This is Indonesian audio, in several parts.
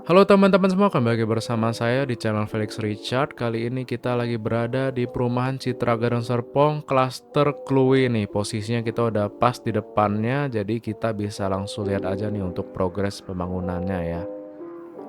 Halo teman-teman semua, kembali lagi bersama saya di channel Felix Richard. Kali ini kita lagi berada di perumahan Citra Garden Serpong, klaster Kluwi nih. Posisinya kita udah pas di depannya, jadi kita bisa langsung lihat aja nih untuk progres pembangunannya ya.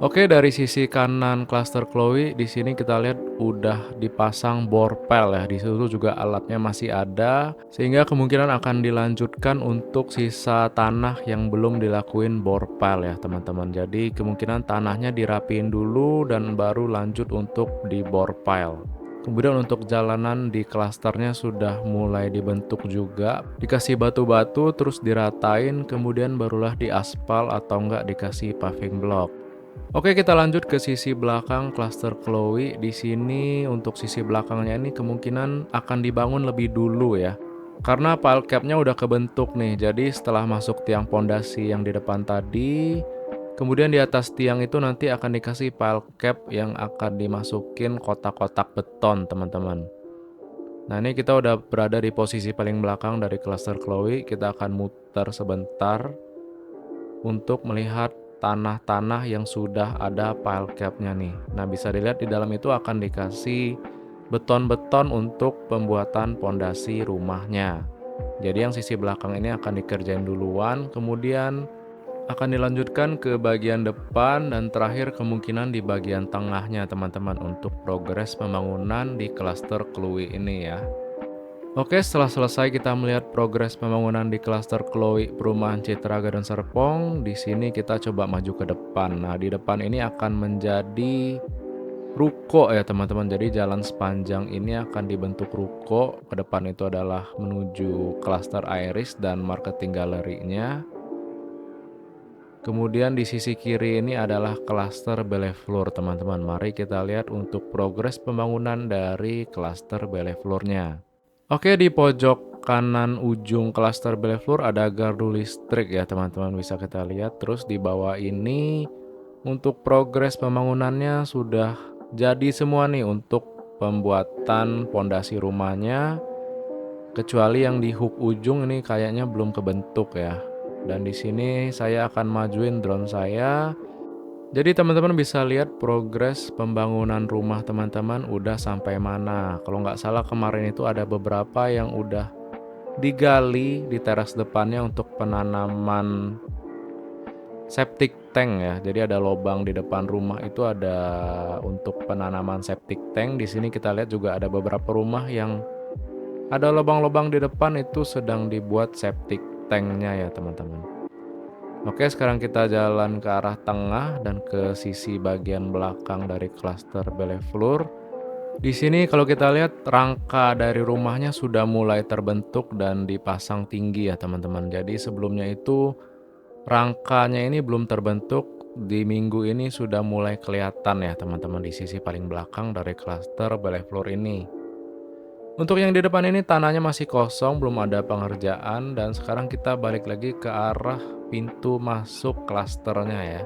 Oke, dari sisi kanan klaster Chloe di sini kita lihat udah dipasang borpel ya. Di situ juga alatnya masih ada, sehingga kemungkinan akan dilanjutkan untuk sisa tanah yang belum dilakuin borpel ya, teman-teman. Jadi kemungkinan tanahnya dirapiin dulu dan baru lanjut untuk di borpel. Kemudian untuk jalanan di klasternya sudah mulai dibentuk juga, dikasih batu-batu terus diratain, kemudian barulah diaspal atau enggak dikasih paving block. Oke, kita lanjut ke sisi belakang klaster Chloe. Di sini untuk sisi belakangnya ini kemungkinan akan dibangun lebih dulu ya. Karena pile cap-nya udah kebentuk nih. Jadi setelah masuk tiang pondasi yang di depan tadi, kemudian di atas tiang itu nanti akan dikasih pile cap yang akan dimasukin kotak-kotak beton, teman-teman. Nah, ini kita udah berada di posisi paling belakang dari klaster Chloe. Kita akan muter sebentar untuk melihat tanah-tanah yang sudah ada pile cap-nya nih. Nah, bisa dilihat di dalam itu akan dikasih beton-beton untuk pembuatan pondasi rumahnya. Jadi yang sisi belakang ini akan dikerjain duluan, kemudian akan dilanjutkan ke bagian depan dan terakhir kemungkinan di bagian tengahnya, teman-teman, untuk progres pembangunan di klaster Chloe ini ya. Oke, setelah selesai kita melihat progres pembangunan di klaster Chloe perumahan Citra Garden Serpong, di sini kita coba maju ke depan. Nah, di depan ini akan menjadi ruko ya, teman-teman. Jadi jalan sepanjang ini akan dibentuk ruko. Ke depan itu adalah menuju klaster Iris dan marketing galerinya. Kemudian di sisi kiri ini adalah klaster Bellefleur, teman-teman. Mari kita lihat untuk progres pembangunan dari klaster Bellefleurnya. Oke, di pojok kanan ujung klaster Bellefleur ada gardu listrik ya, teman-teman, bisa kita lihat. Terus di bawah ini untuk progres pembangunannya sudah jadi semua nih untuk pembuatan pondasi rumahnya. Kecuali yang di hook ujung ini kayaknya belum kebentuk ya. Dan di sini saya akan majuin drone saya. Jadi teman-teman bisa lihat progres pembangunan rumah teman-teman udah sampai mana. Kalau nggak salah kemarin itu ada beberapa yang udah digali di teras depannya untuk penanaman septic tank ya. Jadi ada lubang di depan rumah itu ada untuk penanaman septic tank. Di sini kita lihat juga ada beberapa rumah yang ada lubang-lubang di depan itu sedang dibuat septic tanknya ya, teman-teman. Oke, sekarang kita jalan ke arah tengah dan ke sisi bagian belakang dari klaster Bellefleur. Di sini kalau kita lihat rangka dari rumahnya sudah mulai terbentuk dan dipasang tinggi ya, teman-teman. Jadi sebelumnya itu rangkanya ini belum terbentuk. Di minggu ini sudah mulai kelihatan ya, teman-teman, di sisi paling belakang dari klaster Bellefleur ini. Untuk yang di depan ini tanahnya masih kosong, belum ada pengerjaan, dan sekarang kita balik lagi ke arah pintu masuk klasternya ya.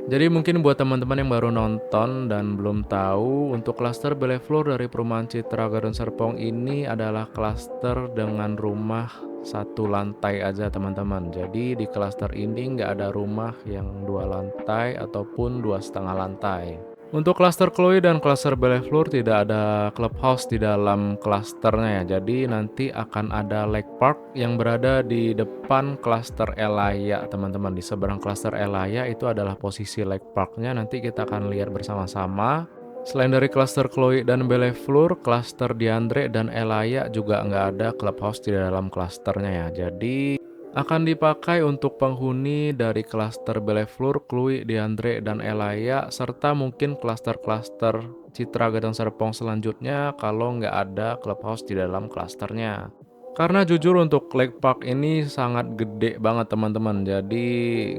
Jadi mungkin buat teman-teman yang baru nonton dan belum tahu, untuk klaster Bellefleur dari perumahan Citra Garden Serpong ini adalah klaster dengan rumah satu lantai aja, teman-teman. Jadi di klaster ini nggak ada rumah yang 2 lantai ataupun 2,5 lantai. Untuk klaster Chloe dan klaster Bellefleur tidak ada clubhouse di dalam klasternya ya. Jadi nanti akan ada lake park yang berada di depan klaster Elaya, teman-teman. Di seberang klaster Elaya itu adalah posisi lake parknya. Nanti kita akan lihat bersama-sama. Selain dari klaster Chloe dan Bellefleur, klaster Diandre dan Elaya juga nggak ada clubhouse di dalam klasternya ya. Jadi akan dipakai untuk penghuni dari klaster Bellefleur, Chloe, Diandre, dan Elaya, serta mungkin klaster-klaster Citra Garden Serpong selanjutnya kalau nggak ada clubhouse di dalam klasternya. Karena jujur untuk Lake Park ini sangat gede banget, teman-teman, jadi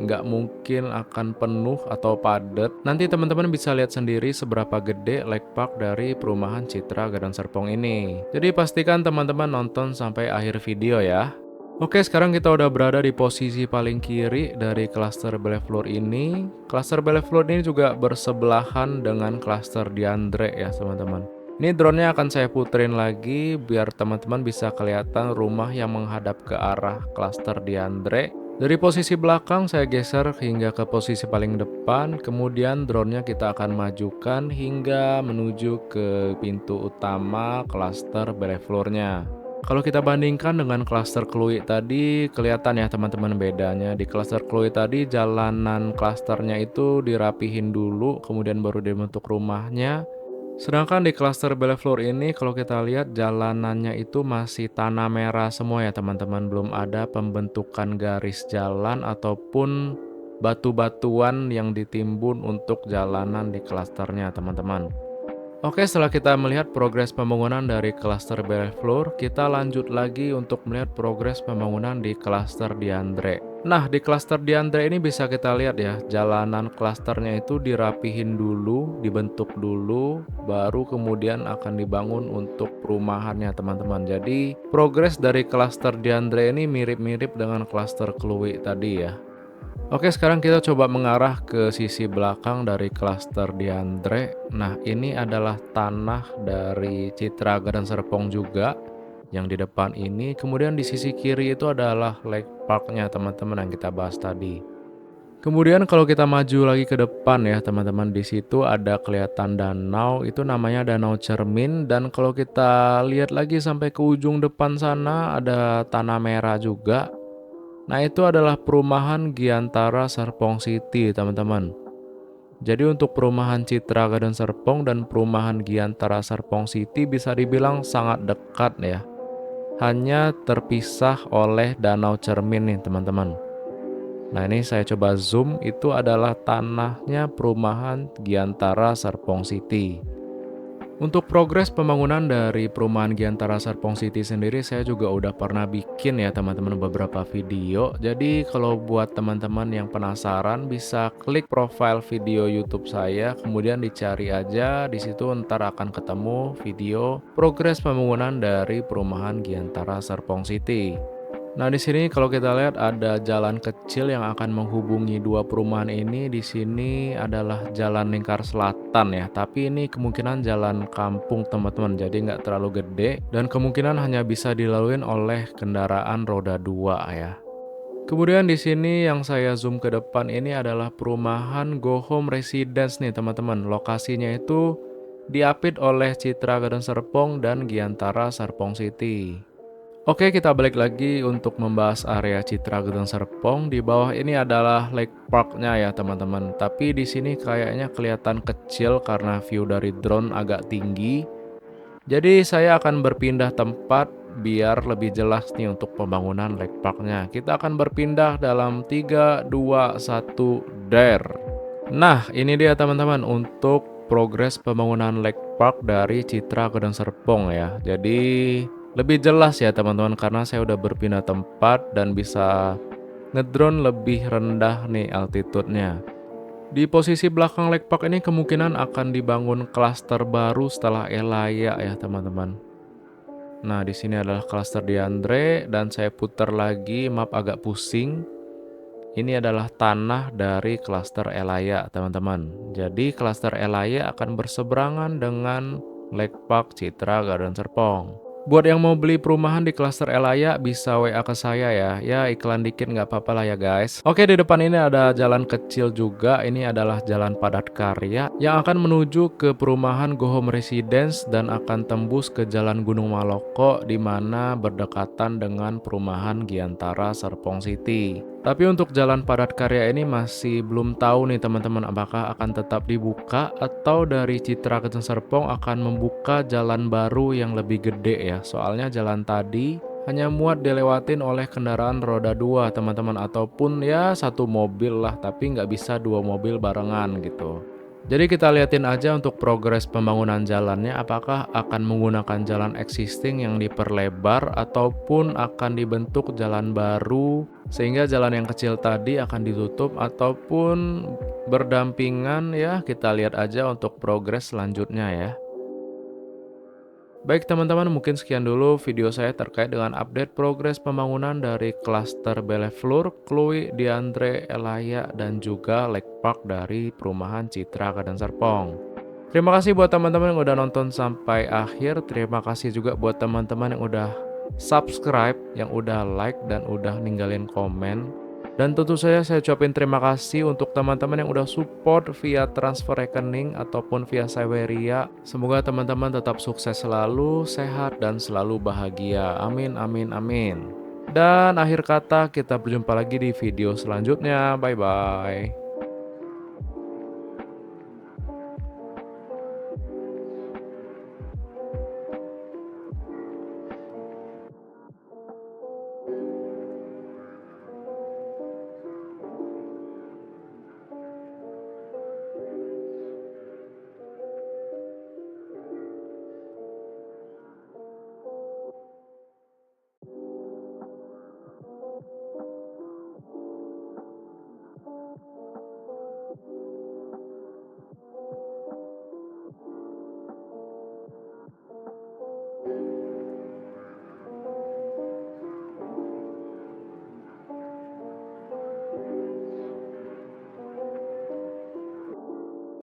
nggak mungkin akan penuh atau padat. Nanti teman-teman bisa lihat sendiri seberapa gede Lake Park dari perumahan Citra Garden Serpong ini. Jadi pastikan teman-teman nonton sampai akhir video ya. Oke, sekarang kita udah berada di posisi paling kiri dari klaster Bellefleur ini. Klaster Bellefleur ini juga bersebelahan dengan klaster Diandre ya, teman-teman. Ini drone-nya akan saya puterin lagi biar teman-teman bisa kelihatan rumah yang menghadap ke arah klaster Diandre. Dari posisi belakang saya geser hingga ke posisi paling depan, kemudian drone-nya kita akan majukan hingga menuju ke pintu utama klaster Bellefloor-nya. Kalau kita bandingkan dengan klaster Kluwi tadi, kelihatan ya teman-teman bedanya. Di klaster Kluwi tadi jalanan klasternya itu dirapihin dulu, kemudian baru dibentuk rumahnya. Sedangkan di klaster Bellefloor ini kalau kita lihat jalanannya itu masih tanah merah semua ya teman-teman. Belum ada pembentukan garis jalan ataupun batu-batuan yang ditimbun untuk jalanan di klasternya teman-teman. Oke, setelah kita melihat progres pembangunan dari klaster Bellefloor, kita lanjut lagi untuk melihat progres pembangunan di klaster Diandre. Nah, di klaster Diandre ini bisa kita lihat ya, jalanan klasternya itu dirapihin dulu, dibentuk dulu, baru kemudian akan dibangun untuk perumahannya teman-teman. Jadi, progres dari klaster Diandre ini mirip-mirip dengan klaster Kluwi tadi ya. Oke, sekarang kita coba mengarah ke sisi belakang dari klaster Diandre. Nah, ini adalah tanah dari Citra Garden Serpong juga yang di depan ini. Kemudian di sisi kiri itu adalah Lake Park-nya teman-teman yang kita bahas tadi. Kemudian kalau kita maju lagi ke depan ya teman-teman, di situ ada kelihatan danau, itu namanya Danau Cermin. Dan kalau kita lihat lagi sampai ke ujung depan sana ada tanah merah juga. Nah, itu adalah perumahan Giantara Serpong City, teman-teman. Jadi untuk perumahan Citra Garden Serpong dan perumahan Giantara Serpong City bisa dibilang sangat dekat ya. Hanya terpisah oleh Danau Cermin nih, teman-teman. Nah, ini saya coba zoom, itu adalah tanahnya perumahan Giantara Serpong City. Untuk progres pembangunan dari perumahan Giantara Serpong City sendiri saya juga udah pernah bikin ya teman-teman beberapa video. Jadi kalau buat teman-teman yang penasaran bisa klik profile video YouTube saya, kemudian dicari aja di situ ntar akan ketemu video progres pembangunan dari perumahan Giantara Serpong City. Nah, di sini kalau kita lihat ada jalan kecil yang akan menghubungi dua perumahan ini. Di sini adalah Jalan Lingkar Selatan ya, tapi ini kemungkinan jalan kampung teman-teman, jadi nggak terlalu gede dan kemungkinan hanya bisa dilalui oleh kendaraan roda 2 ya. Kemudian di sini yang saya zoom ke depan ini adalah perumahan Go Home Residence nih teman-teman. Lokasinya itu diapit oleh Citra Garden Serpong dan Giantara Serpong City. Oke, kita balik lagi untuk membahas area Citra Garden Serpong. Di bawah ini adalah Lake Park-nya ya teman-teman. Tapi di sini kayaknya kelihatan kecil karena view dari drone agak tinggi. Jadi saya akan berpindah tempat biar lebih jelas nih untuk pembangunan Lake Park-nya. Kita akan berpindah dalam 3, 2, 1, dare. Nah, ini dia teman-teman untuk progres pembangunan Lake Park dari Citra Garden Serpong ya. Jadi lebih jelas ya teman-teman karena saya udah berpindah tempat dan bisa ngedrone lebih rendah nih altitude-nya. Di posisi belakang Lake Park ini kemungkinan akan dibangun klaster baru setelah Elaya ya teman-teman. Nah, di sini adalah klaster Diandre dan saya putar lagi map agak pusing. Ini adalah tanah dari klaster Elaya teman-teman. Jadi klaster Elaya akan berseberangan dengan Lake Park Citra Garden Serpong. Buat yang mau beli perumahan di klaster Elaya bisa WA ke saya ya. Ya iklan dikit nggak apa-apa lah ya guys. Oke, di depan ini ada jalan kecil juga. Ini adalah jalan padat karya yang akan menuju ke perumahan Go Home Residence dan akan tembus ke Jalan Gunung Maloko di mana berdekatan dengan perumahan Giantara Serpong City. Tapi untuk jalan padat karya ini masih belum tahu nih teman-teman apakah akan tetap dibuka atau dari Citra Garden Serpong akan membuka jalan baru yang lebih gede ya. Soalnya jalan tadi hanya muat dilewatin oleh kendaraan roda 2 teman-teman ataupun ya satu mobil lah, tapi nggak bisa dua mobil barengan gitu. Jadi kita liatin aja untuk progres pembangunan jalannya apakah akan menggunakan jalan existing yang diperlebar ataupun akan dibentuk jalan baru sehingga jalan yang kecil tadi akan ditutup ataupun berdampingan ya. Kita lihat aja untuk progres selanjutnya ya. Baik teman-teman, mungkin sekian dulu video saya terkait dengan update progres pembangunan dari klaster Bellefloor, Kluwi, Diandre, Elaya, dan juga Lake Park dari perumahan Citra Garden Serpong. Terima kasih buat teman-teman yang udah nonton sampai akhir. Terima kasih juga buat teman-teman yang udah subscribe, yang udah like, dan udah ninggalin komen. Dan tentu saja saya ucapin terima kasih untuk teman-teman yang udah support via transfer rekening ataupun via Saweria. Semoga teman-teman tetap sukses selalu, sehat, dan selalu bahagia. Amin, amin, amin. Dan akhir kata, kita berjumpa lagi di video selanjutnya. Bye-bye.